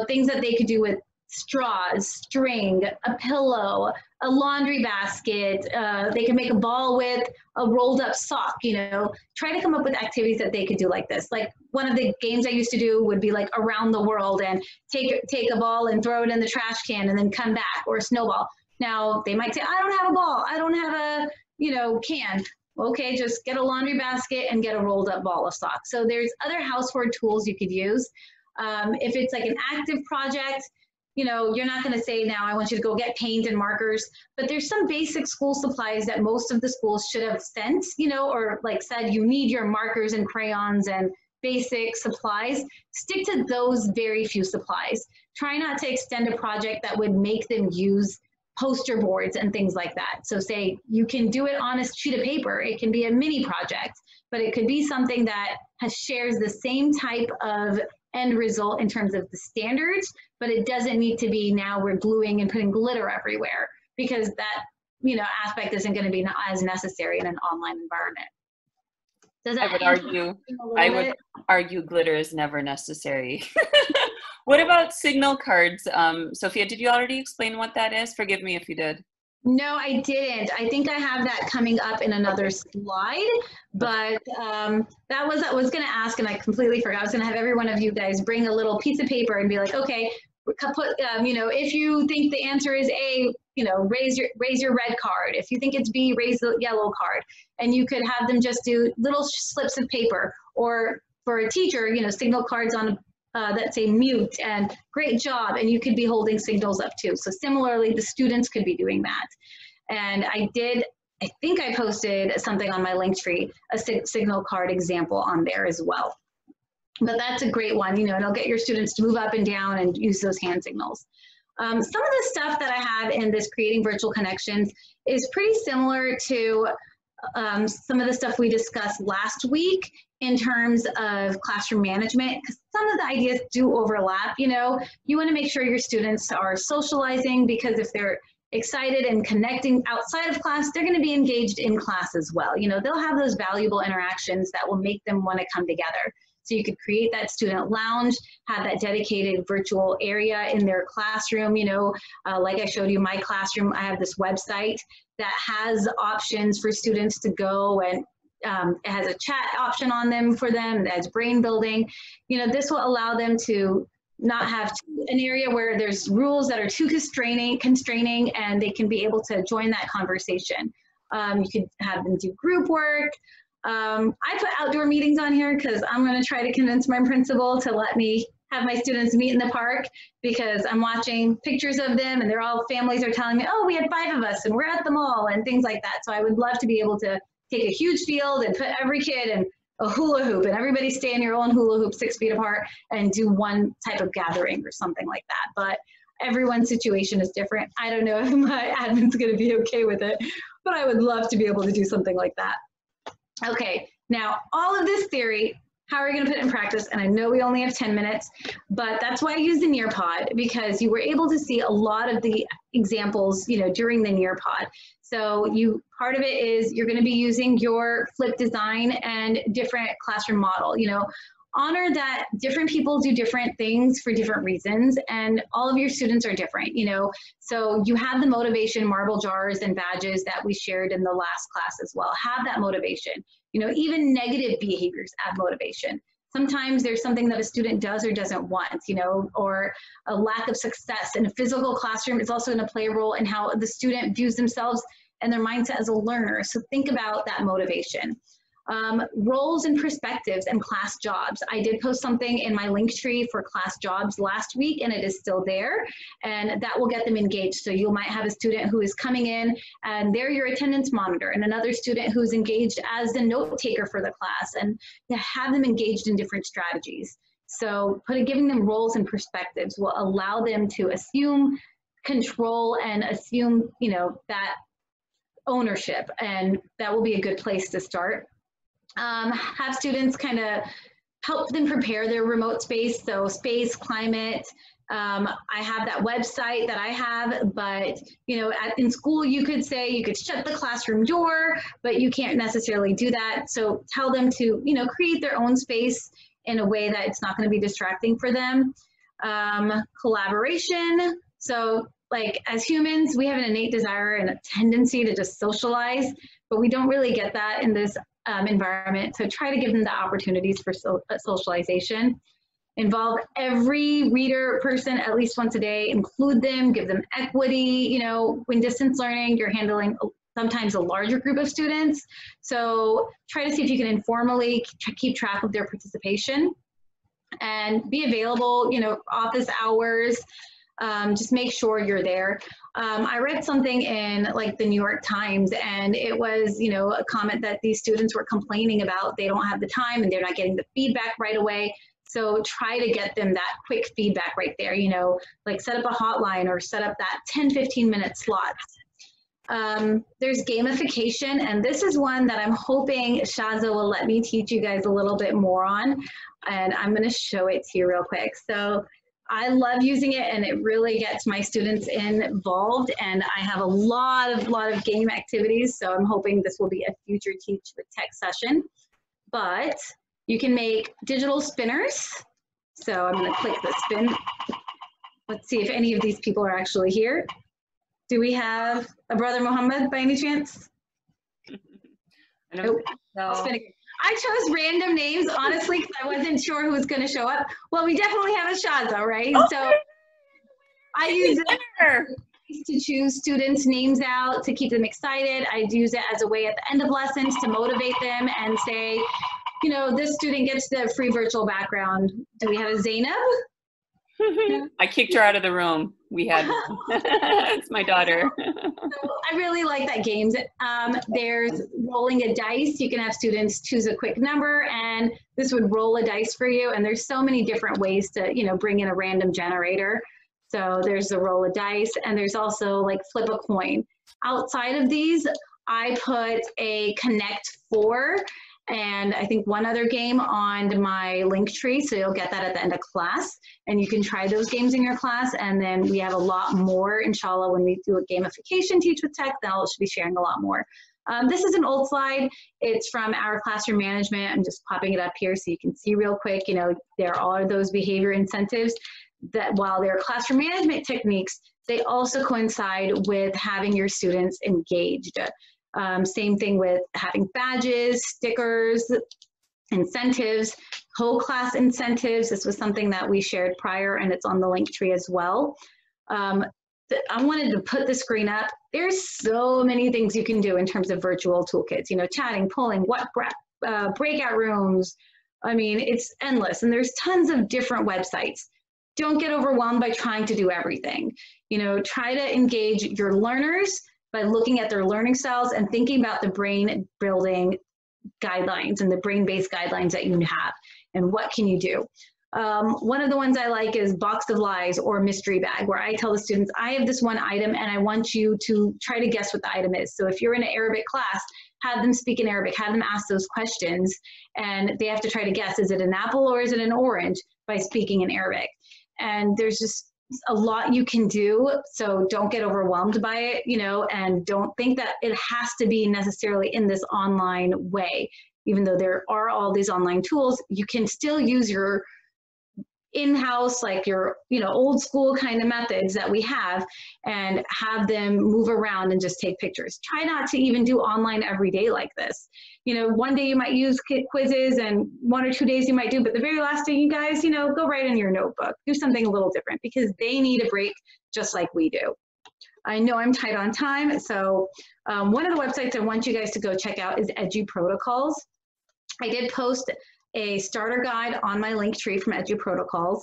things that they could do with straws, string, a pillow, a laundry basket. They can make a ball with a rolled up sock, try to come up with activities that they could do like this. Like one of the games I used to do would be like around the world, and take a ball and throw it in the trash can and then come back, or a snowball. Now they might say, I don't have a ball, I don't have a, can. Okay, just get a laundry basket and get a rolled up ball of socks. So there's other household tools you could use. If it's like an active project, you're not going to say, now I want you to go get paint and markers, but there's some basic school supplies that most of the schools should have sent, or like said, you need your markers and crayons and basic supplies. Stick to those very few supplies. Try not to extend a project that would make them use poster boards and things like that. So say you can do it on a sheet of paper. It can be a mini project, but it could be something that shares the same type of end result in terms of the standards, but it doesn't need to be now we're gluing and putting glitter everywhere, because that aspect isn't going to be as necessary in an online environment. I would argue glitter is never necessary. What about signal cards? Sophia, did you already explain what that is? Forgive me if you did. No, I didn't. I think I have that coming up in another slide, but that was I was going to ask, and I completely forgot. I was going to have every one of you guys bring a little piece of paper and be like, okay, put, if you think the answer is A, raise your red card. If you think it's B, raise the yellow card. And you could have them just do little slips of paper, or for a teacher, signal cards on that say mute and great job, and you could be holding signals up too. So similarly, the students could be doing that. And I think I posted something on my Linktree, a signal card example on there as well. But that's a great one, it'll get your students to move up and down and use those hand signals. Some of the stuff that I have in this Creating Virtual Connections is pretty similar to some of the stuff we discussed last week in terms of classroom management, because some of the ideas do overlap. You want to make sure your students are socializing, because if they're excited and connecting outside of class, they're going to be engaged in class as well. They'll have those valuable interactions that will make them want to come together. So you could create that student lounge, have that dedicated virtual area in their classroom. Like I showed you my classroom, I have this website that has options for students to go, and it has a chat option on them for them, that's brain building. This will allow them to not have an area where there's rules that are too constraining, and they can be able to join that conversation. You could have them do group work. I put outdoor meetings on here because I'm going to try to convince my principal to let me have my students meet in the park, because I'm watching pictures of them and families are telling me, oh, we had 5 of us and we're at the mall and things like that. So I would love to be able to take a huge field and put every kid in a hula hoop, and everybody stay in your own hula hoop 6 feet apart and do one type of gathering or something like that. But everyone's situation is different. I don't know if my admin's going to be okay with it, but I would love to be able to do something like that. Okay, now all of this theory, how are we going to put it in practice? And I know we only have 10 minutes, but that's why I used the Nearpod, because you were able to see a lot of the examples, during the Nearpod. So part of it is you're going to be using your flip design and different classroom model. honor that different people do different things for different reasons, and all of your students are different, you know. So you have the motivation marble jars and badges that we shared in the last class as well. Have that motivation. You know, even negative behaviors have motivation. Sometimes there's something that a student does or doesn't want, you know, or a lack of success in a physical classroom is also going to play a role in how the student views themselves and their mindset as a learner. So think about that motivation. Roles and perspectives and class jobs. I did post something in my link tree for class jobs last week, and it is still there, and that will get them engaged. So you might have a student who is coming in and they're your attendance monitor, and another student who's engaged as the note taker for the class, and to have them engaged in different strategies. So giving them roles and perspectives will allow them to assume control and assume, you know, that ownership, and that will be a good place to start. Have students kind of help them prepare their remote space, so space, climate. I have that website that I have, but you know, in school you could say you could shut the classroom door, but you can't necessarily do that. So tell them to, you know, create their own space in a way that it's not going to be distracting for them. Collaboration. So like as humans, we have an innate desire and a tendency to just socialize, but we don't really get that in this environment. So try to give them the opportunities for socialization. Involve every reader person at least once a day, include them, give them equity. You know, when distance learning, you're handling sometimes a larger group of students. So try to see if you can informally keep track of their participation and be available, you know, office hours. Just make sure you're there. I read something in like the New York Times, and it was, you know, a comment that these students were complaining about they don't have the time and they're not getting the feedback right away. So try to get them that quick feedback right there, you know, like set up a hotline or set up that 10-15 minute slots. There's gamification, and this is one that I'm hoping Shaza will let me teach you guys a little bit more on, and I'm going to show it to you real quick. So I love using it, and it really gets my students involved, and I have a lot of game activities, so I'm hoping this will be a future Teach with Tech session. But you can make digital spinners. So I'm going to click the spin. Let's see if any of these people are actually here. Do we have a brother Muhammad by any chance? Nope. I'll spin again. I chose random names, honestly, because I wasn't sure who was going to show up. Well, we definitely have a Shaza, right? Oh, so I use it to choose students' names out, to keep them excited. I use it as a way at the end of lessons to motivate them and say, you know, this student gets the free virtual background. Do we have a Zainab? I kicked her out of the room. We had, it's my daughter. So I really like that games. There's rolling a dice. You can have students choose a quick number, and this would roll a dice for you. And there's so many different ways to, you know, bring in a random generator. So there's the roll a dice, and there's also like flip a coin. Outside of these, I put a Connect 4 and I think one other game on my link tree, so you'll get that at the end of class, and you can try those games in your class. And then we have a lot more, inshallah, when we do a gamification Teach with Tech, then I'll be sharing a lot more. This is an old slide. It's from our classroom management. I'm just popping it up here so you can see real quick. You know, there are those behavior incentives that, while they're classroom management techniques, they also coincide with having your students engaged. Same thing with having badges, stickers, incentives, whole class incentives. This was something that we shared prior, and it's on the link tree as well. I wanted to put the screen up. There's so many things you can do in terms of virtual toolkits, you know, chatting, polling, breakout rooms. I mean, it's endless, and there's tons of different websites. Don't get overwhelmed by trying to do everything. You know, try to engage your learners by looking at their learning styles and thinking about the brain building guidelines and the brain-based guidelines that you have, and what can you do. One of the ones I like is Box of Lies or Mystery Bag, where I tell the students, I have this one item and I want you to try to guess what the item is. So if you're in an Arabic class, have them speak in Arabic, have them ask those questions, and they have to try to guess, is it an apple or is it an orange, by speaking in Arabic. And there's just a lot you can do, so don't get overwhelmed by it, you know, and don't think that it has to be necessarily in this online way. even though there are all these online tools, you can still use your in-house, like your, old school kind of methods that we have, and have them move around and just take pictures. Try not to even do online every day like this. One day you might use quizzes, and 1 or 2 days you might do, but the very last day, you guys, go write in your notebook, do something a little different, because they need a break just like we do. I know I'm tight on time, so one of the websites I want you guys to go check out is EduProtocols. I did post a starter guide on my link tree from EduProtocols.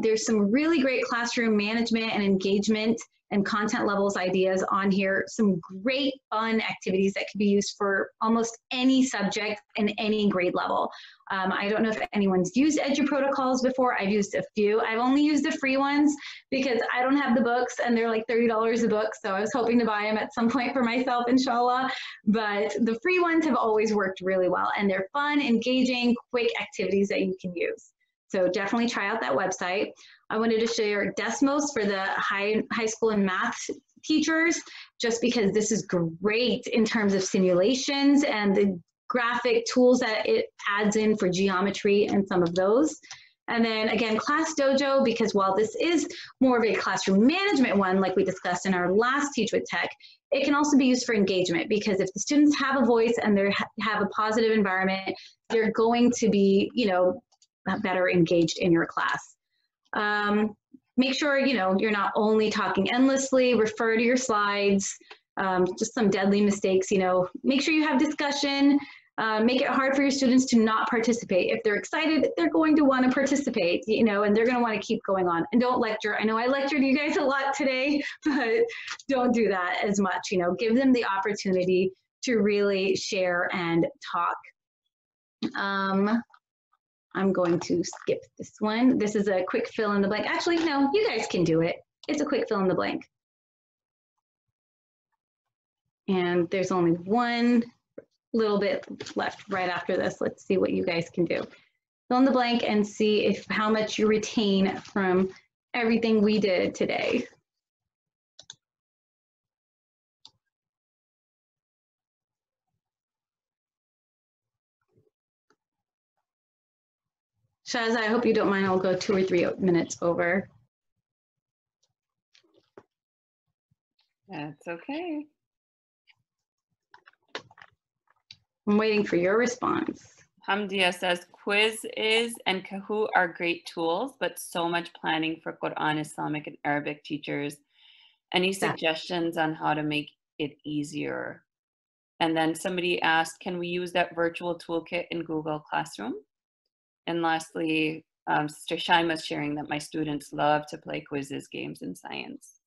There's some really great classroom management and engagement and content levels ideas on here. Some great fun activities that can be used for almost any subject and any grade level. I don't know if anyone's used EduProtocols before. I've used a few. I've only used the free ones because I don't have the books, and they're like $30 a book. So I was hoping to buy them at some point for myself, inshallah. But the free ones have always worked really well, and they're fun, engaging, quick activities that you can use. So definitely try out that website. I wanted to share Desmos for the high school and math teachers, just because this is great in terms of simulations and the graphic tools that it adds in for geometry and some of those. And then again, Class Dojo, because while this is more of a classroom management one, like we discussed in our last Teach with Tech, it can also be used for engagement, because if the students have a voice and they have a positive environment, they're going to be, better engaged in your class. Make sure, you're not only talking endlessly, refer to your slides, just some deadly mistakes, make sure you have discussion, make it hard for your students to not participate. If they're excited, they're going to want to participate, and they're going to want to keep going on. And don't lecture. I know I lectured you guys a lot today, but don't do that as much, give them the opportunity to really share and talk. I'm going to skip this one. This is a quick fill in the blank. Actually, no, you guys can do it. It's a quick fill in the blank. And there's only one little bit left right after this. Let's see what you guys can do. Fill in the blank and see how much you retain from everything we did today. Shaz, I hope you don't mind. I'll go 2 or 3 minutes over. That's okay. I'm waiting for your response. Hamdia says, Quiz and Kahoot are great tools, but so much planning for Quran, Islamic, and Arabic teachers. Any suggestions on how to make it easier? And then somebody asked, can we use that virtual toolkit in Google Classroom? And lastly, Sister Shaima's sharing that my students love to play quizzes, games, and science.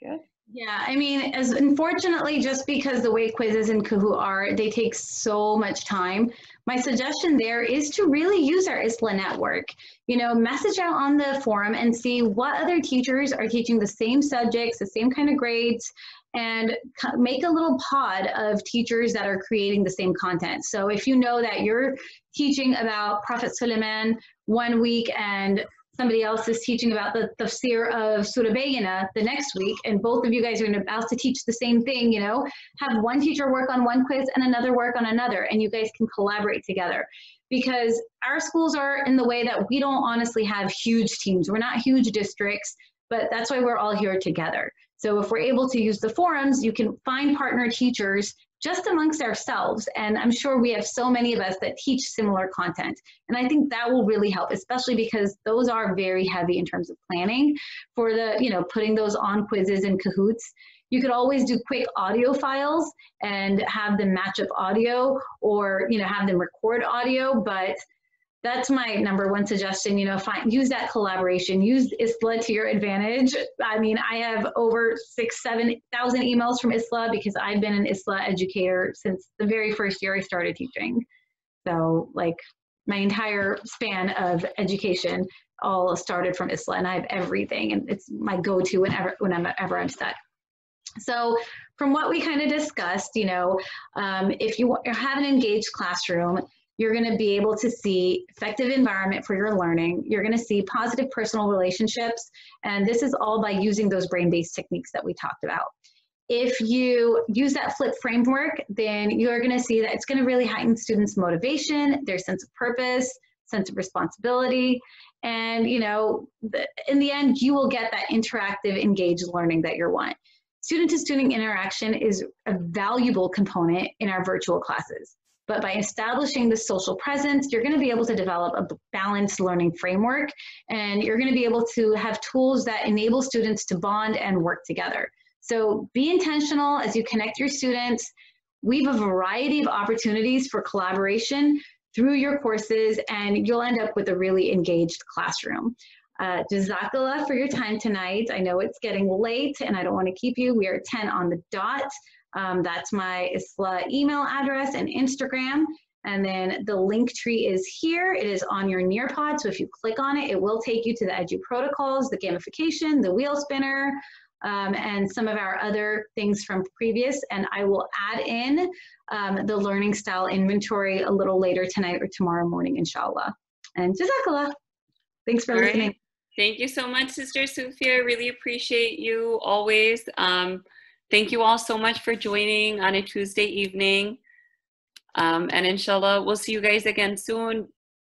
Good. Yeah, I mean, as unfortunately, just because the way quizzes and Kahoot are, they take so much time. My suggestion there is to really use our ISLA network. Message out on the forum and see what other teachers are teaching the same subjects, the same kind of grades, and make a little pod of teachers that are creating the same content. So if you know that you're teaching about Prophet Suleiman one week and somebody else is teaching about the tafsir of Surah Bayyinah the next week, and both of you guys are about to teach the same thing, have one teacher work on one quiz and another work on another, and you guys can collaborate together. Because our schools are in the way that we don't honestly have huge teams. We're not huge districts, but that's why we're all here together. So if we're able to use the forums, you can find partner teachers just amongst ourselves. And I'm sure we have so many of us that teach similar content. And I think that will really help, especially because those are very heavy in terms of planning for the, putting those on quizzes and Kahoots. You could always do quick audio files and have them match up audio, or, have them record audio, but that's my number one suggestion. Use that collaboration, use ISLA to your advantage. I mean, I have over 6,000-7,000 emails from ISLA because I've been an ISLA educator since the very first year I started teaching. So like my entire span of education all started from ISLA, and I have everything, and it's my go-to whenever I'm stuck. So from what we kind of discussed, if you have an engaged classroom, you're going to be able to see effective environment for your learning. You're going to see positive personal relationships. And this is all by using those brain-based techniques that we talked about. If you use that flip framework, then you're going to see that it's going to really heighten students' motivation, their sense of purpose, sense of responsibility. And, you know, in the end, you will get that interactive, engaged learning that you want. Student-to-student interaction is a valuable component in our virtual classes. But by establishing the social presence, you're going to be able to develop a balanced learning framework, and you're going to be able to have tools that enable students to bond and work together. So be intentional as you connect your students. We have a variety of opportunities for collaboration through your courses, and you'll end up with a really engaged classroom. Jazakallah for your time tonight. I know it's getting late and I don't want to keep you. We are 10 on the dot. That's my ISLA email address and Instagram. And then the link tree is here. It is on your Nearpod. So if you click on it, it will take you to the Edu protocols, the gamification, the wheel spinner, and some of our other things from previous. And I will add in the learning style inventory a little later tonight or tomorrow morning, inshallah. And Jazakallah. Thanks for listening. Right. Thank you so much, Sister Sophia. Really appreciate you always. Thank you all so much for joining on a Tuesday evening. And inshallah, we'll see you guys again soon.